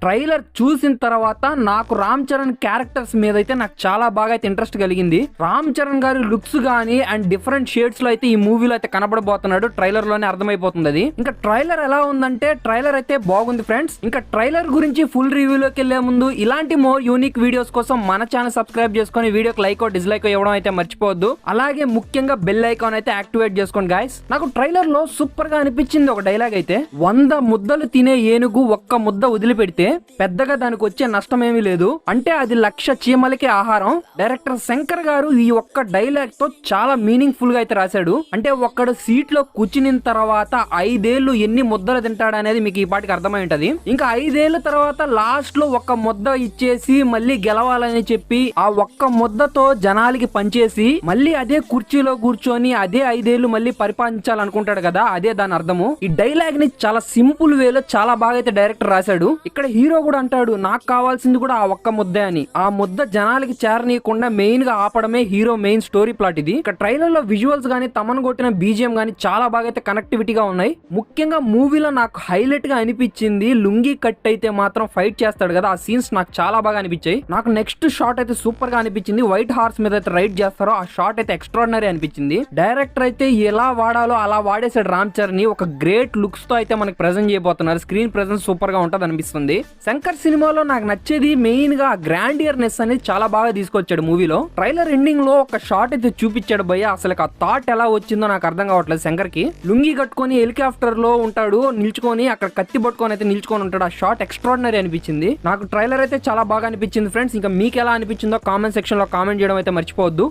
Trailer చూసిన తర్వాత నాకు రామ్ చరణ్ క్యారెక్టర్స్ మీద అయితే నాకు చాలా బాగా అయితే ఇంట్రెస్ట్ కలిగింది. రామ్ చరణ్ గారి లుక్స్ గానీ అండ్ డిఫరెంట్ షేడ్స్ లో అయితే ఈ మూవీలో అయితే కనబడబోతున్నాడు. ట్రైలర్ లోనే అర్థమైపోతుంది అది. ఇంకా ట్రైలర్ ఎలా ఉందంటే ట్రైలర్ అయితే బాగుంది ఫ్రెండ్స్. ఇంకా ట్రైలర్ గురించి ఫుల్ రివ్యూలోకి వెళ్లే ముందు ఇలాంటి మోర్ యూనిక్ వీడియోస్ కోసం మన ఛానల్ సబ్స్క్రైబ్ చేసుకొని వీడియోకి లైక్ డిస్లైక్ ఇవ్వడం అయితే మర్చిపోవద్దు. అలాగే ముఖ్యంగా బెల్ ఐకాన్ అయితే యాక్టివేట్ చేసుకోండి గాయస్. నాకు ట్రైలర్ లో సూపర్ గా అనిపించింది ఒక డైలాగ్ అయితే, 100 ముద్దలు తినే ఏనుగు ఒక్క ముద్ద వదిలిపెడితే పెద్దగా దానికి వచ్చే నష్టం ఏమీ లేదు, అంటే అది 1,00,000 చీమలకే ఆహారం. డైరెక్టర్ శంకర్ గారు ఈ ఒక్క డైలాగ్ తో చాలా మీనింగ్ ఫుల్ గా అయితే రాశాడు. అంటే ఒక్కడు సీట్ లో కూర్చున్న తర్వాత 5 ఏళ్ళు ఎన్ని ముద్దలు తింటాడు అనేది మీకు ఈ పాటికి అర్థమై ఉంటది. ఇంకా 5 ఏళ్ల తర్వాత లాస్ట్ లో ఒక్క ముద్ద ఇచ్చేసి మళ్ళీ గెలవాలని చెప్పి ఆ ఒక్క ముద్దతో జనాలకి పంచేసి మళ్ళీ అదే కుర్చీలో కూర్చొని అదే 5 ఏళ్ళు మళ్ళీ పరిపాలించాలనుకుంటాడు కదా, అదే దాని అర్థము. ఈ డైలాగ్ ని చాలా సింపుల్ వేలో చాలా బాగా అయితే డైరెక్టర్ రాశాడు. ఇక్కడ హీరో కూడా అంటాడు నాకు కావాల్సింది కూడా ఆ ఒక్క ముద్దే అని. ఆ ముద్ద జనాలకి చేరనీయకుండా మెయిన్ గా ఆపడమే హీరో మెయిన్ స్టోరీ ప్లాట్ ఇది. ఇక్కడ ట్రైలర్ లో విజువల్స్ గానీ తమను కొట్టిన బీజిఎం గానీ చాలా బాగా అయితే కనెక్టివిటీగా ఉన్నాయి. ముఖ్యంగా మూవీలో నాకు హైలైట్ గా అనిపించింది లుంగి కట్ అయితే మాత్రం ఫైట్ చేస్తాడు కదా, ఆ సీన్స్ నాకు చాలా బాగా అనిపించాయి. నాకు నెక్స్ట్ షాట్ అయితే సూపర్ గా అనిపించింది. వైట్ హార్స్ మీద అయితే రైడ్ చేస్తారో ఆ షాట్ అయితే ఎక్స్ట్రాడినరీ అనిపించింది. డైరెక్టర్ అయితే ఎలా వాడాలో అలా వాడేసాడు రామ్ చరణ్ ని. ఒక గ్రేట్ లుక్స్ తో అయితే మనకి ప్రెజెంట్ చేయబోతున్నారు. స్క్రీన్ ప్రెజెన్స్ సూపర్ గా ఉంటది అనిపిస్తుంది. శంకర్ సినిమాలో నాకు నచ్చేది మెయిన్ గా గ్రాండియర్నెస్ అనేది చాలా బాగా తీసుకొచ్చాడు మూవీలో. ట్రైలర్ ఎండింగ్ లో ఒక షాట్ అయితే చూపించాడు భయ్య, అసలు ఆ థాట్ ఎలా వచ్చిందో నాకు అర్థం కావట్లేదు. శంకర్ కి లుంగి కట్టుకొని హెలికాప్టర్ లో ఉంటాడు, నిల్చుకొని అక్కడ కత్తి పట్టుకొని అయితే నిల్చుకొని ఉంటాడు. ఆ షాట్ ఎక్స్ట్రాడినరీ అనిపించింది. నాకు ట్రైలర్ అయితే చాలా బాగా అనిపించింది ఫ్రెండ్స్. ఇంకా మీకు ఎలా అనిపించిందో కామెంట్ సెక్షన్ లో కామెంట్ చేయడం అయితే మర్చిపోవద్దు.